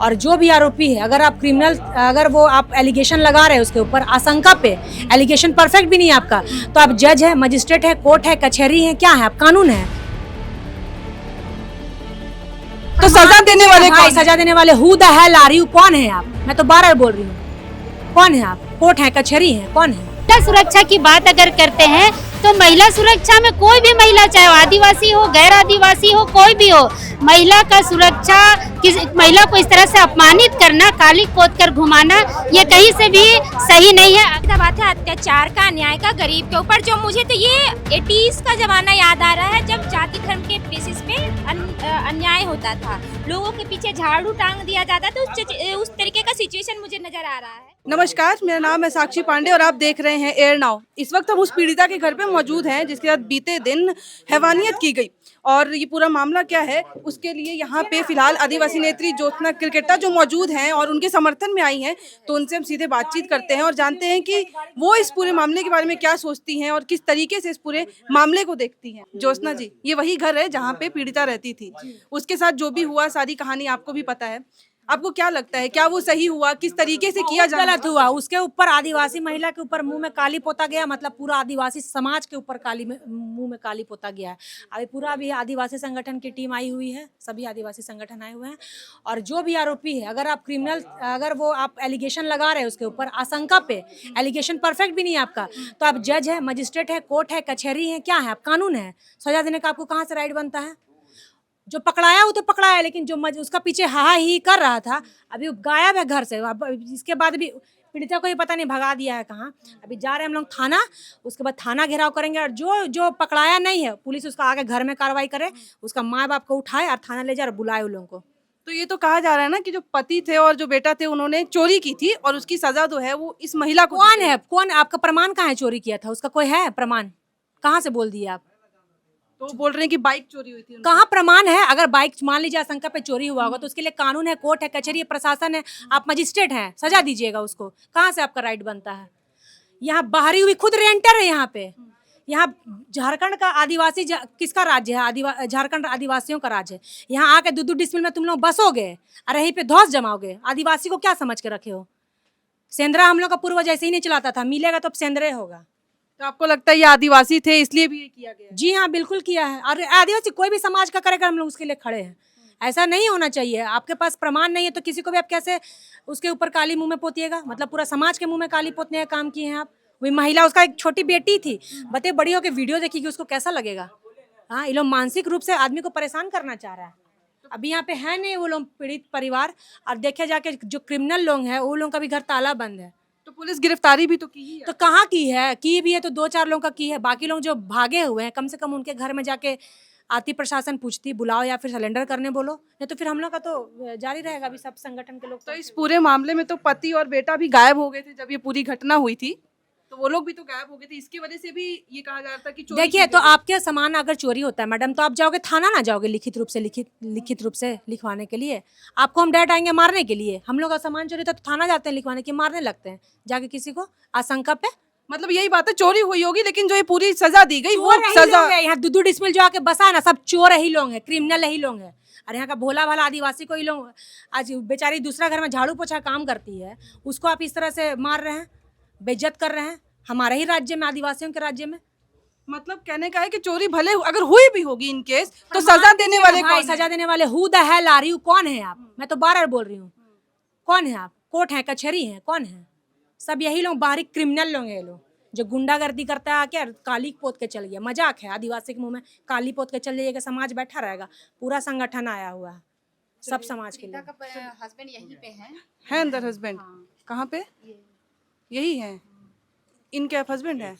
और जो भी आरोपी है, अगर आप क्रिमिनल, अगर वो आप एलिगेशन लगा रहे हैं उसके ऊपर आशंका पे, एलिगेशन परफेक्ट भी नहीं है आपका, तो आप जज है, मजिस्ट्रेट है, कोर्ट है, कचहरी है, क्या है आप, कानून है। तो सजा देने वाले भाई, कौन सजा देने वाले who the hell are you, कौन है आप? मैं तो बार बार बोल रही हूँ, कौन है आप? कोर्ट है, कचहरी है, कौन है? महिला सुरक्षा की बात अगर करते हैं तो महिला सुरक्षा में कोई भी महिला, चाहे आदिवासी हो, गैर आदिवासी हो, कोई भी हो, महिला का सुरक्षा, महिला को इस तरह से अपमानित करना, काली पोत कर घुमाना, ये कहीं से भी सही नहीं है। बात है अत्याचार का, अन्याय का गरीब के ऊपर। जो मुझे तो ये 80s का जमाना याद आ रहा है, जब जाति धर्म के बेसिस पे अन्याय होता था, लोगों के पीछे झाड़ू टांग दिया जाता था, उस तरीके का सिचुएशन मुझे नजर आ रहा है। नमस्कार, मेरा नाम है साक्षी पांडे और आप देख रहे हैं एयर नाउ। इस वक्त हम उस पीड़िता के घर पे मौजूद हैं जिसके साथ बीते दिन हैवानियत की गई, और ये पूरा मामला क्या है उसके लिए यहाँ पे फिलहाल आदिवासी नेत्री ज्योत्सना किरकेट्टा जो मौजूद हैं और उनके समर्थन में आई हैं, तो उनसे हम सीधे बातचीत करते हैं और जानते हैं कि वो इस पूरे मामले के बारे में क्या सोचती हैं और किस तरीके से इस पूरे मामले को देखती हैं। ज्योत्सना जी, ये वही घर है जहाँ पे पीड़िता रहती थी, उसके साथ जो भी हुआ सारी कहानी आपको भी पता है। आपको क्या लगता है, क्या वो सही हुआ, किस तरीके से किया जाना? गलत हुआ। उसके ऊपर आदिवासी महिला के ऊपर मुंह में काली पोता गया, मतलब पूरा आदिवासी समाज के ऊपर मुंह में काली पोता गया है। अभी पूरा भी आदिवासी संगठन की टीम आई हुई है, सभी आदिवासी संगठन आए हुए हैं, और जो भी आरोपी है, अगर आप क्रिमिनल, अगर वो आप एलिगेशन लगा रहे हैं उसके ऊपर आशंका पे, एलिगेशन परफेक्ट भी नहीं है आपका, तो आप जज है, मजिस्ट्रेट है, कोर्ट है, कचहरी है, क्या है आप, कानून है। सजा देने का आपको कहाँ से राइट बनता है? जो पकड़ाया वो तो पकड़ाया, लेकिन जो उसका पीछे हा ही कर रहा था, अभी गायब है घर से। अब इसके बाद भी पीड़िता को ही पता नहीं भगा दिया है कहाँ। अभी जा रहे हैं हम लोग थाना, उसके बाद थाना घेराव करेंगे, और जो जो पकड़ाया नहीं है पुलिस उसका आगे घर में कार्रवाई करे, उसका माँ बाप को उठाए और थाना ले जाए और बुलाए उन लोगों को। तो ये तो कहा जा रहा है ना कि जो पति थे और जो बेटा थे उन्होंने चोरी की थी और उसकी सजा जो है वो इस महिला को। कौन है, कौन आपका प्रमाण कहाँ है चोरी किया था? उसका कोई है प्रमाण? कहाँ से बोल दिए आप? तो बोल रहे हैं कि बाइक चोरी हुई थी उनकी। कहाँ प्रमाण है? अगर बाइक मान लीजिए आशंका पे चोरी हुआ होगा तो उसके लिए कानून है, कोर्ट है, कचहरी है, प्रशासन है, आप मजिस्ट्रेट हैं, सजा दीजिएगा उसको। कहाँ से आपका राइट बनता है? यहाँ बाहरी हुई खुद रेंटर है यहाँ पे। यहाँ झारखंड का आदिवासी किसका राज्य है? झारखंड आदिवासियों का राज्य है। यहाँ आके 2-2 डिसमिल में तुम लोग बसोगे और यहीं पे धौस जमाओगे। आदिवासी को क्या समझ के रखे हो? सेंद्रा हम लोग का पूर्वज ऐसे ही नहीं चलाता था, मिलेगा तो अब सेंद्रे होगा। तो आपको लगता है ये आदिवासी थे इसलिए भी ये किया गया? जी हाँ, बिल्कुल किया है। और आदिवासी कोई भी समाज का करेगा, हम लोग उसके लिए खड़े हैं। ऐसा नहीं होना चाहिए। आपके पास प्रमाण नहीं है तो किसी को भी आप कैसे उसके ऊपर काली मुंह में पोतिएगा? मतलब पूरा समाज के मुंह में काली पोतने का काम किए हैं आप। वही महिला, उसका एक छोटी बेटी थी, बते बड़ी होकर वीडियो देखेगी, उसको कैसा लगेगा? हाँ, ये लोग मानसिक रूप से आदमी को परेशान करना चाह रहा है। अभी यहाँ पे है नहीं वो लोग पीड़ित परिवार, और देखे जाके जो क्रिमिनल लोग हैं वो लोगों का भी घर ताला बंद है। तो पुलिस गिरफ्तारी भी तो की है। तो कहाँ की है? की भी है तो 2-4 लोगों का की है, बाकी लोग जो भागे हुए हैं कम से कम उनके घर में जाके आती प्रशासन पूछती, बुलाओ या फिर सरेंडर करने बोलो, नहीं तो फिर हम लोग का तो जारी रहेगा। अभी सब संगठन के लोग तो इस पूरे मामले में तो पति और बेटा भी गायब हो गए थे जब ये पूरी घटना हुई थी, तो वो लोग भी तो गायब हो गए थे। इसकी वजह से भी ये कहा जा रहा था कि चोरी देखिए, की तो गई। आपके सामान अगर चोरी होता है मैडम, तो आप जाओगे थाना, ना जाओगे लिखित रूप से लिखवाने के लिए? आपको हम डायरेक्ट आएंगे मारने के लिए? हम लोग का सामान चोरी होता है तो थाना जाते हैं लिखवाने के, मारने लगते हैं जाके किसी को आशंका पे। मतलब यही बात है, चोरी हुई होगी लेकिन जो ये पूरी सजा दी गई वो चोर ही सजा। लोग हैं। यहाँ 2-2 डिसमिल जो आके बसा है ना, सब चोर ही लोग हैं, क्रिमिनल ही लोग हैं। और यहाँ का भोला भाला आदिवासी को ही लोग, आज बेचारी दूसरा घर में झाड़ू पोछा काम करती है, उसको आप इस तरह से मार रहे हैं, बेइज्जत कर रहे हैं हमारे ही राज्य में, आदिवासियों के राज्य में। मतलब कहने का है कि चोरी भले अगर हुई भी होगी इन केस, तो सजा देने वाले भाई, कौन सजा देने वाले who the hell are you, कौन है आप? मैं तो बार बार बोल रही हूँ, कौन है आप? कोर्ट है, कचहरी है, कौन है? सब यही लोग बाहरी क्रिमिनल लोग हैं। ये लोग जो गुंडागर्दी करता है, क्या काली पोत के चल गया। मजाक है? आदिवासी के मुंह में काली पोत के चल जाइएगा, समाज बैठा रहेगा। पूरा संगठन आया हुआ है सब समाज के लिए। हस्बैंड यहीं पे है अंदर हस्बैंड? कहाँ पे? यही है इनके हस्बैंड है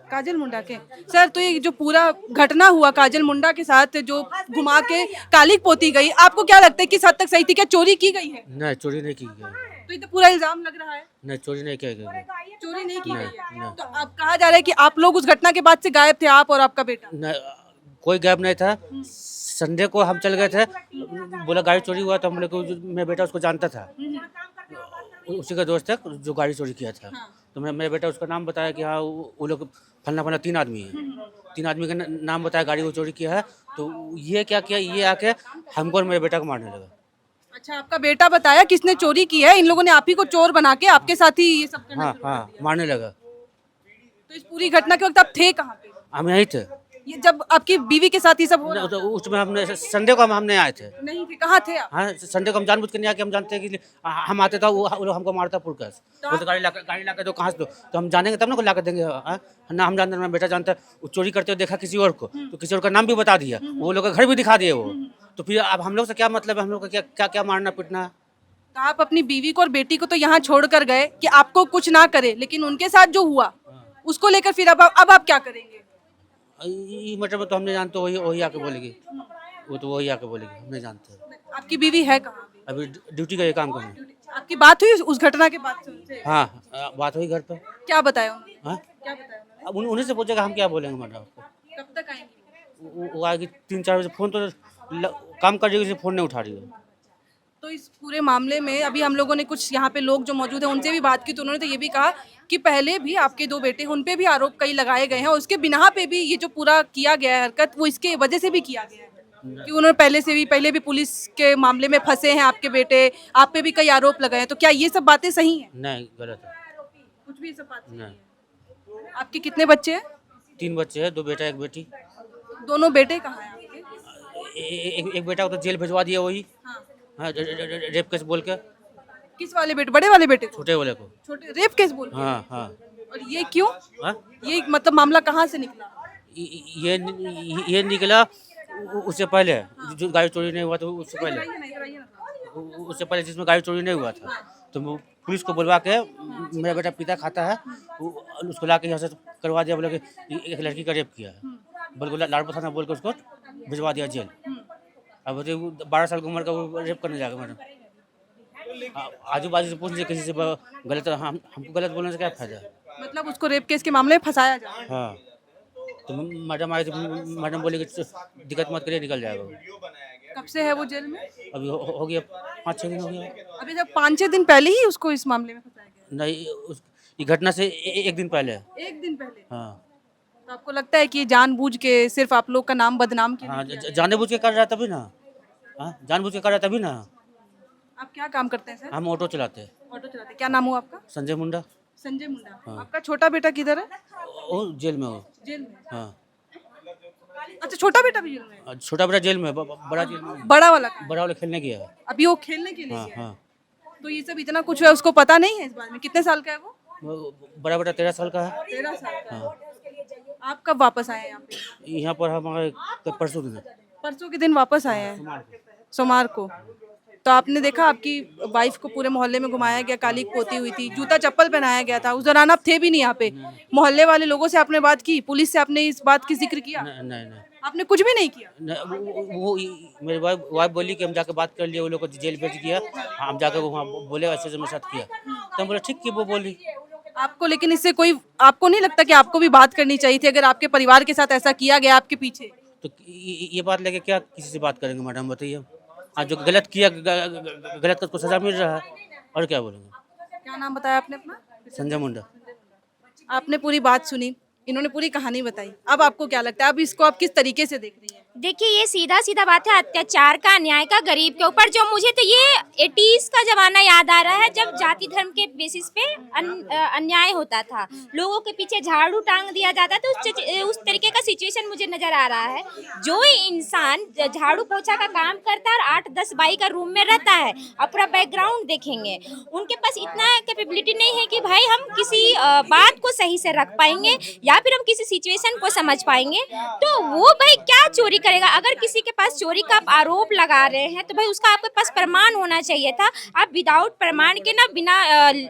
काजल मुंडा के। सर, तो ये जो पूरा घटना हुआ काजल मुंडा के साथ, जो घुमा के काली पोती गई, आपको क्या लगता है किस हद तक सही थी? क्या चोरी की गई है? नहीं, चोरी नहीं की गई। तो ये तो पूरा इल्जाम लग रहा है। नहीं, चोरी नहीं की गई। चोरी नहीं की गई है। नहीं। तो अब कहा जा रहा है कि आप लोग उस घटना के बाद से गायब थे, आप और आपका बेटा। नहीं, कोई गैप नहीं था। संडे को हम चल गए थे, बोला गाड़ी चोरी हुआ, तो हम लोग मेरा बेटा उसको जानता था, उसी का दोस्त है जो गाड़ी चोरी किया था। तो मेरा बेटा उसका नाम बताया कि हाँ वो लोग फलना फलना 3 आदमी है, 3 आदमी का नाम बताया, गाड़ी वो चोरी किया है। तो ये क्या किया, ये आके हमको और मेरे बेटा को मारने लगा। अच्छा, आपका बेटा बताया किसने चोरी की है, इन लोगों ने आप ही को चोर बना के आपके साथ ही ये सब करना हाँ शुरू कर हाँ दिया। मारने लगा। तो इस पूरी घटना के वक्त आप थे कहाँ पे? हम यहीं थे। ये जब आपकी बीवी के साथ ये सब हो रहा तो उसमें हमने संडे को हम नहीं आए थे। नहीं थे, कहाँ थे आप? हाँ संडे को हम जानबूझ के नहीं आके, हम जानते हैं कि हम आते तो वो लोग हमको मारता पुरकस। वो तो गाड़ी ला के दो, कहाँ से दो, तो हम जानेंगे तब ना को ला के देंगे। हाँ? ना हम जानते, ना बेटा जानता है। वो चोरी करते हुए देखा किसी और को, तो किसी और का नाम भी बता दिया, वो लोग का घर भी दिखा दिए वो। तो फिर अब हम लोग से क्या मतलब है, हम लोग का क्या क्या क्या मारना पीटना है। तो आप अपनी बीवी को और बेटी को तो यहाँ छोड़ कर गए कि आपको कुछ ना करे, लेकिन उनके साथ जो हुआ उसको लेकर फिर अब आप क्या करेंगे? ये मतलब तो हम नहीं जानते, वही आके बोलेगी। वो तो वही आके बोलेगी, हम नहीं जानते। आपकी बीवी है कहाँ अभी? अभी ड्यूटी का ये काम करना। आपकी बात हुई उस घटना के बाद से उनसे? हाँ बात हुई घर पे। क्या बताया उन्होंने? हाँ क्या बताया उन्होंने? अब उन्हीं से पूछेगा, हम क्या बोलेंगे मैडम आपको। कब तक आएंगे? वो आएगी 3-4 बजे। फोन तो काम कर रही है, फोन नहीं उठा रही है। तो इस पूरे मामले में अभी हम लोगों ने कुछ यहाँ पे लोग जो मौजूद हैं उनसे भी बात की, तो उन्होंने तो ये भी कहा कि पहले भी आपके 2 बेटे, उन पे भी आरोप कई लगाए गए हैं और उसके बिना पे भी ये जो पूरा किया गया है हरकत, वो इसके वजह से भी किया गया है कि उन्होंने पहले भी पुलिस के मामले में फंसे हैं आपके बेटे, आप पे भी कई आरोप लगाए हैं। तो क्या ये सब बातें सही हैं? नहीं गलत है। कुछ भी ये सब बातें नहीं। आपके कितने बच्चे हैं? 3 बच्चे हैं, 2 बेटा 1 बेटी। दोनों बेटे कहाँ हैं आपके? एक बेटा को तो जेल भिजवा दिया वही। हाँ। हाँ रेप केस बोल के। किस वाले बेटे? बड़े वाले बेटे को? छोटे वाले को। छोटे रेप केस बोल के? हाँ हाँ। और ये क्यों? हाँ? ये मतलब मामला कहाँ से निकला? ये निकला उससे पहले, जो गाड़ी चोरी नहीं हुआ तो उससे पहले जिसमें गाड़ी चोरी नहीं हुआ था, तो वो पुलिस को बुलवा के मेरा बेटा पिता खाता है, उसको ला के यहाँ से करवा दिया। बोले कि एक लड़की का रेप किया है, बोल लाड़पुर थाना बोल के उसको भिजवा दिया जेल। अब 12 साल की उम्र का वो रेप करने जाएगा मैडम। आजू बाजू से पूछ लीजिए किसी से, गलत हमको गलत बोलने से क्या फायदा। मतलब उसको रेप केस के मामले में फंसाया जा रहा है। हाँ तो मैडम आई, तो मैडम बोली कि दिक्कत मत करिए, निकल जाएगा वो। कब से है वो जेल में? अभी हो गया 5-6 दिन हो गया। अभी जब 5-6 दिन पहले ही उसको इस मामले में फंसाया गया? नहीं ये घटना से एक दिन पहले। एक दिन पहले? हाँ तो आपको लगता है कि ये जानबूझ के सिर्फ आप लोग का नाम बदनाम किया? हाँ जानबूझ के कर रहा तभी ना। हाँ जानबूझ के कर रहा तभी ना। आप क्या काम करते हैं सर? हम ऑटो चलाते हैं। ऑटो चलाते हैं। क्या नाम हुआ आपका? संजय मुंडा। संजय मुंडा। हाँ। आपका छोटा बेटा किधर है? वो जेल में हो। जेल में। हाँ अच्छा, छोटा बेटा भी जेल में है? छोटा बेटा जेल में, बड़ा जेल में। बड़ा वाला कहाँ है? बड़ा वाले खेलने गया है। अभी वो खेलने के लिए हाँ गया है। हाँ। तो ये सब इतना कुछ है उसको पता नहीं है इस बारे में? कितने साल का है वो? बड़ा बेटा 13 साल का है। 13 साल का है। हाँ आप कब वापस आए हैं यहाँ पे? यहाँ पर हमारे परसों दिन। परसों के दिन वापस आए हैं, सोमवार को। तो आपने देखा आपकी वाइफ को पूरे मोहल्ले में घुमाया गया, काली पोती हुई थी, जूता चप्पल पहनाया गया था। उस दौरान आप थे भी नहीं यहाँ पे। मोहल्ले वाले लोगों से आपने बात की, पुलिस से आपने इस बात की जिक्र किया? नहीं आपने कुछ भी नहीं किया? वो मेरी वाइफ बोली कि हम जाके बात कर लिए, वो लोग को जेल भेज दिया, हम जाकर वहाँ बोले अच्छे से मेरे साथ किया। तो हम बोले ठीक कि वो बोली। आपको लेकिन इससे कोई, आपको नहीं लगता कि आपको भी बात करनी चाहिए थी अगर आपके परिवार के साथ ऐसा किया गया आपके पीछे? तो ये बात लेके क्या किसी से बात करेंगे मैडम, बताइए। आज जो गलत किया, गलत को सजा मिल रहा है, और क्या बोलेंगे। क्या नाम बताया आपने अपना? संजय मुंडा। आपने पूरी बात सुनी, इन्होंने पूरी कहानी बताई। अब आपको क्या लगता है, अब इसको आप किस तरीके से देख रही हैं? देखिए ये सीधा सीधा बात है अत्याचार का, अन्याय का गरीब के ऊपर। जो मुझे तो ये 80s का जमाना याद आ रहा है, जब जाति धर्म के बेसिस पे अन्याय होता था, लोगों के पीछे झाड़ू टांग दिया जाता था। उस तरीके का सिचुएशन मुझे नजर आ रहा है। जो इंसान झाड़ू पोछा का काम करता है और 8-10 बाई का रूम में रहता है, और पूरा बैकग्राउंड देखेंगे, उनके पास इतना कैपेबिलिटी नहीं है कि भाई हम किसी बात को सही से रख पाएंगे या फिर हम किसी सिचुएशन को समझ पाएंगे। तो वो भाई क्या चोरी करेगा? अगर किसी के पास चोरी का आप आरोप लगा रहे हैं तो भाई उसका आपके पास प्रमाण होना चाहिए था। आप विदाउट प्रमाण के ना, बिना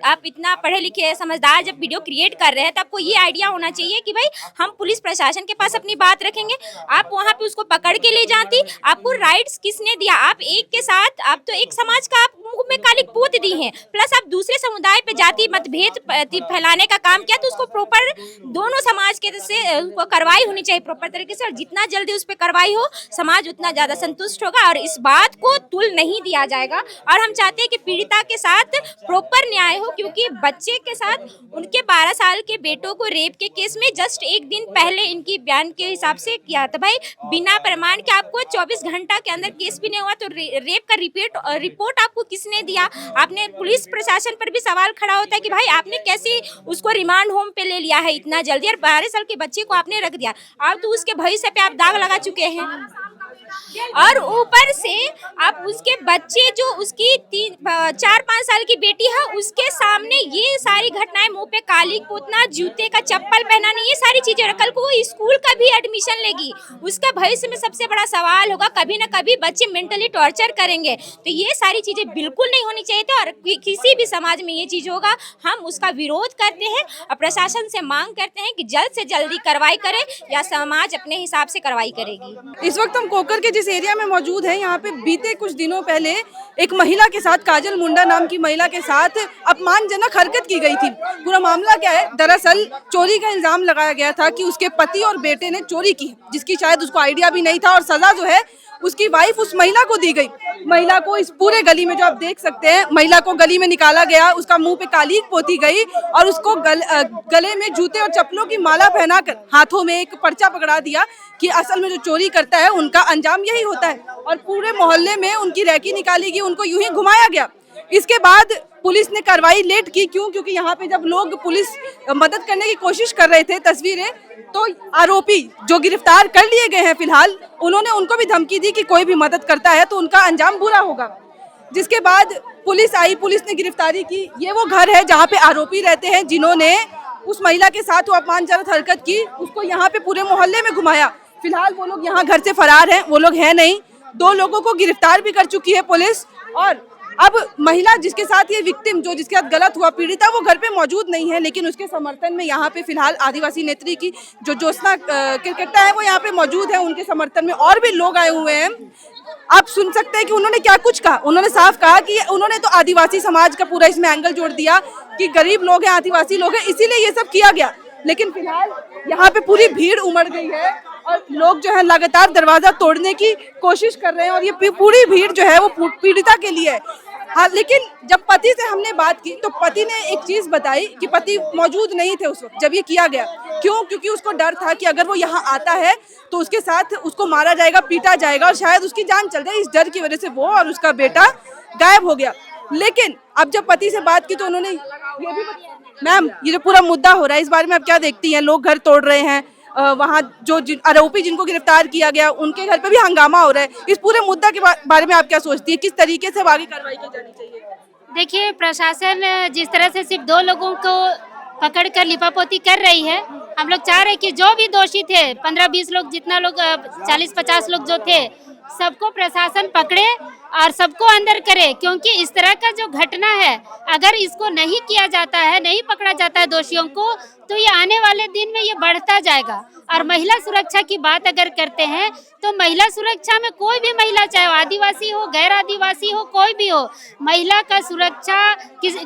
आप इतना पढ़े लिखे समझदार जब वीडियो क्रिएट कर रहे हैं तो आपको ये आइडिया होना चाहिए कि भाई हम पुलिस प्रशासन के पास अपनी बात रखेंगे। आप वहाँ पे उसको पकड़ के ले जाती। आपको राइट्स किसने दिया? आप एक के साथ, आप तो एक समाज का आप मुंह में काली पोत दी है, प्लस आप दूसरे समुदाय पे जाति मतभेद फैलाने का काम किया, तो उसको प्रॉपर दोनों समाज के से उनको कार्रवाई होनी चाहिए प्रॉपर तरीके से, और जितना जल्दी उस पर कार्रवाई हो समाज उतना ज्यादा संतुष्ट होगा और इस बात को तुल नहीं दिया जाएगा। और हम चाहते हैं कि पीड़िता के साथ प्रॉपर न्याय हो, क्योंकि बच्चे के साथ उनके 12 साल के बेटों को रेप के केस में जस्ट एक दिन पहले इनकी बयान के हिसाब से किया था। भाई बिना प्रमाण के आपको 24 घंटा के अंदर केस भी नहीं हुआ तो रेप का रिपोर्ट आपको किसने दिया? आपने पुलिस प्रशासन पर भी सवाल खड़ा होता है कि भाई आपने कैसे उसको रिमांड होम पे ले लिया है इतना जल्दी, और 12 साल के बच्चे को आपने रख दिया। आप तो उसके भविष्य पे आप दाग लगा चुके हैं, और ऊपर से आप उसके बच्चे जो उसकी 4-5 साल की बेटी है उसके सामने ये सारी घटनाएं, मुंह पे काली पोतना, जूते का चप्पल पहनाना, ये सारी चीजें, कल को वो स्कूल का भी एडमिशन लेगी, उसका भविष्य में सबसे बड़ा सवाल होगा, कभी ना कभी बच्चे मेंटली टॉर्चर करेंगे। तो ये सारी चीजें बिल्कुल नहीं होनी चाहिए थी, और किसी भी समाज में ये चीज होगा हम उसका विरोध करते हैं और प्रशासन से मांग करते हैं कि जल्द से जल्दी कार्रवाई करे या समाज अपने हिसाब से कार्रवाई करेगी। इस वक्त हम कोकर के जिस एरिया में मौजूद है, यहाँ पे बीते कुछ दिनों पहले एक महिला के साथ, काजल मुंडा नाम की महिला के साथ अपमानजनक हरकत की गई थी। पूरा मामला क्या है, दरअसल चोरी का इल्जाम लगाया गया था कि उसके पति और बेटे ने चोरी की, जिसकी शायद उसको आइडिया भी नहीं था, और सजा जो है उसकी वाइफ उस महिला को दी गई। महिला को इस पूरे गली में, जो आप देख सकते हैं, महिला को गली में निकाला गया, उसका मुंह पे कालीन पोती गई और उसको गले में जूते और चप्पलों की माला पहनाकर हाथों में एक पर्चा पकड़ा दिया कि असल में जो चोरी करता है उनका अंजाम यही होता है, और पूरे मोहल्ले में उनकी रैकी निकाली गई, उनको यूं ही घुमाया गया। इसके बाद पुलिस ने कार्रवाई लेट की, क्योंकि यहाँ पे जब लोग पुलिस मदद करने की कोशिश कर रहे थे, तस्वीरें, तो आरोपी जो गिरफ्तार कर लिए गए हैं फिलहाल, उन्होंने उनको भी धमकी दी कि कोई भी मदद करता है तो उनका अंजाम बुरा होगा। जिसके बाद पुलिस आई, पुलिस ने गिरफ्तारी की। ये वो घर है जहाँ पे आरोपी रहते हैं, जिन्होंने उस महिला के साथ वो अपमानजनक हरकत की, उसको यहाँ पे पूरे मोहल्ले में घुमाया। फिलहाल वो लोग यहाँ घर से फरार हैं, वो लोग हैं नहीं। 2 लोगों को गिरफ्तार भी कर चुकी है पुलिस, और अब महिला जिसके साथ ये विक्टिम, जो जिसके साथ गलत हुआ, पीड़िता, वो घर पे मौजूद नहीं है, लेकिन उसके समर्थन में यहाँ पे फिलहाल आदिवासी नेत्री की जो ज्योत्सना क्रिकेटा है वो यहाँ पे मौजूद है। उनके समर्थन में और भी लोग आए हुए हैं। आप सुन सकते हैं कि उन्होंने क्या कुछ कहा। उन्होंने साफ कहा कि उन्होंने तो आदिवासी समाज का पूरा इसमें एंगल जोड़ दिया कि गरीब लोग हैं, आदिवासी लोग हैं, इसीलिए ये सब किया गया। लेकिन फिलहाल यहाँ पे पूरी भीड़ उमड़ गई है और लोग जो है लगातार दरवाजा तोड़ने की कोशिश कर रहे हैं, और ये पूरी भीड़ जो है वो पीड़िता के लिए है। हाँ, लेकिन जब पति से हमने बात की तो पति ने एक चीज बताई कि पति मौजूद नहीं थे उस वक्त जब ये किया गया। क्यों? क्योंकि उसको डर था कि अगर वो यहाँ आता है तो उसके साथ उसको मारा जाएगा, पीटा जाएगा और शायद उसकी जान चल जाए। इस डर की वजह से वो और उसका बेटा गायब हो गया। लेकिन अब जब पति से बात की तो उन्होंने ये भी, मैम ये जो पूरा मुद्दा हो रहा है इस बारे में आप क्या देखती हैं? लोग घर तोड़ रहे हैं, वहाँ जो आरोपी जिनको गिरफ्तार किया गया उनके घर पे भी हंगामा हो रहा है। इस पूरे मुद्दा के बारे में आप क्या सोचती है? किस तरीके से आगे कार्रवाई की जानी चाहिए? देखिए, प्रशासन जिस तरह से सिर्फ 2 लोगों को पकड़कर लिपापोती कर रही है, हम लोग चाह रहे हैं कि जो भी दोषी थे, 15-20 लोग, जितना लोग 40-50 लोग जो थे, सबको प्रशासन पकड़े और सबको अंदर करे। क्योंकि इस तरह का जो घटना है, अगर इसको नहीं किया जाता है, नहीं पकड़ा जाता है दोषियों को, तो ये आने वाले दिन में ये बढ़ता जाएगा। और महिला सुरक्षा की बात अगर करते हैं तो महिला सुरक्षा में कोई भी महिला, चाहे आदिवासी हो, गैर आदिवासी हो, कोई भी हो, महिला का सुरक्षा,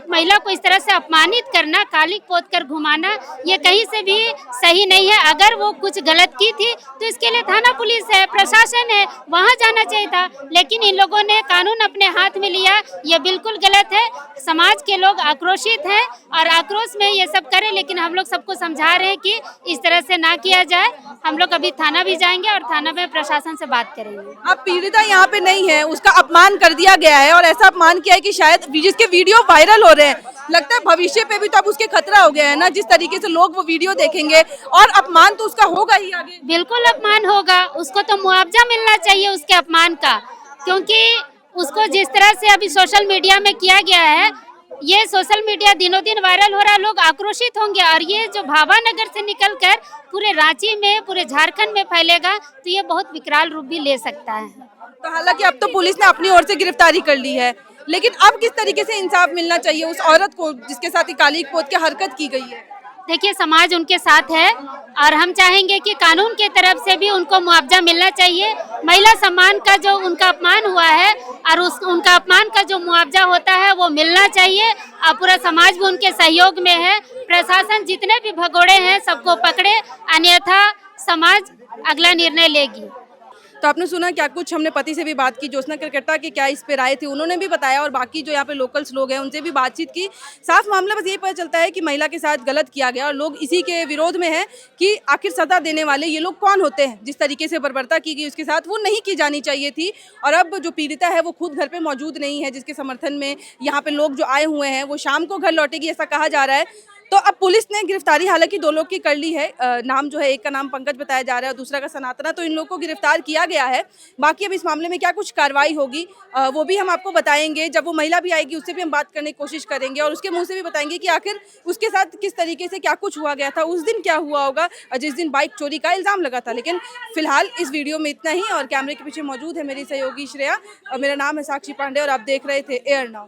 महिला को इस तरह से अपमानित करना, काली पोत कर घुमाना, ये कहीं से भी सही नहीं है। अगर वो कुछ गलत की थी तो इसके लिए थाना पुलिस है, प्रशासन है, वहाँ जाना चाहिए था। लेकिन इन लोगों ने कानून अपने हाथ में लिया, ये बिल्कुल गलत है। समाज के लोग आक्रोशित हैं और आक्रोश में ये सब करें, लेकिन हम लोग सबको समझा रहे हैं कि इस तरह से ना किया जाए। हम लोग अभी थाना भी जाएंगे और थाना में प्रशासन से बात करेंगे। अब पीड़िता यहाँ पे नहीं है, उसका अपमान कर दिया गया है, और ऐसा अपमान किया है कि शायद जिसके वीडियो वायरल हो रहे हैं, लगता है भविष्य पे भी तो अब उसके खतरा हो गया है ना। जिस तरीके से लोग वो वीडियो देखेंगे, और अपमान तो उसका होगा ही आगे। बिल्कुल अपमान होगा, उसको तो मुआवजा मिलना चाहिए उसके अपमान का। क्योंकि उसको जिस तरह से अभी सोशल मीडिया में किया गया है, ये सोशल मीडिया दिनों दिन वायरल हो रहा है, लोग आक्रोशित होंगे, और ये जो भावानगर से निकलकर पूरे रांची में, पूरे झारखंड में फैलेगा तो ये बहुत विकराल रूप भी ले सकता है। तो हालांकि अब तो पुलिस ने अपनी ओर से गिरफ्तारी कर ली है, लेकिन अब किस तरीके से इंसाफ मिलना चाहिए उस औरत को जिसके साथ काली पोत की हरकत की गई है? देखिए समाज उनके साथ है और हम चाहेंगे कि कानून के तरफ से भी उनको मुआवजा मिलना चाहिए। महिला सम्मान का जो उनका अपमान हुआ है और उनका अपमान का जो मुआवजा होता है वो मिलना चाहिए और पूरा समाज भी उनके सहयोग में है। प्रशासन जितने भी भगोड़े हैं सबको पकड़े, अन्यथा समाज अगला निर्णय लेगी। तो आपने सुना क्या कुछ, हमने पति से भी बात की, ज्योत्सना करकट्टा की क्या इस पे राय थी, उन्होंने भी बताया और बाकी जो यहाँ पे लोकल्स लोग हैं उनसे भी बातचीत की। साफ मामला बस यही पता चलता है कि महिला के साथ गलत किया गया और लोग इसी के विरोध में हैं कि आखिर सजा देने वाले ये लोग कौन होते हैं। जिस तरीके से बर्बरता की गई उसके साथ वो नहीं की जानी चाहिए थी। और अब जो पीड़िता है वो खुद घर पर मौजूद नहीं है, जिसके समर्थन में यहाँ पे लोग जो आए हुए हैं वो शाम को घर लौटेगी ऐसा कहा जा रहा है। तो अब पुलिस ने गिरफ्तारी हालांकि 2 लोग की कर ली है। नाम जो है, एक का नाम पंकज बताया जा रहा है और दूसरा का सनातना। तो इन लोगों को गिरफ्तार किया गया है। बाकी अब इस मामले में क्या कुछ कार्रवाई होगी वो भी हम आपको बताएंगे। जब वो महिला भी आएगी उससे भी हम बात करने की कोशिश करेंगे और उसके मुंह से भी बताएंगे कि आखिर उसके साथ किस तरीके से क्या कुछ हुआ गया था, उस दिन क्या हुआ होगा जिस दिन बाइक चोरी का इल्ज़ाम लगा था। लेकिन फिलहाल इस वीडियो में इतना ही और कैमरे के पीछे मौजूद है मेरी सहयोगी श्रेया और मेरा नाम है साक्षी पांडे और आप देख रहे थे एयर नाउ।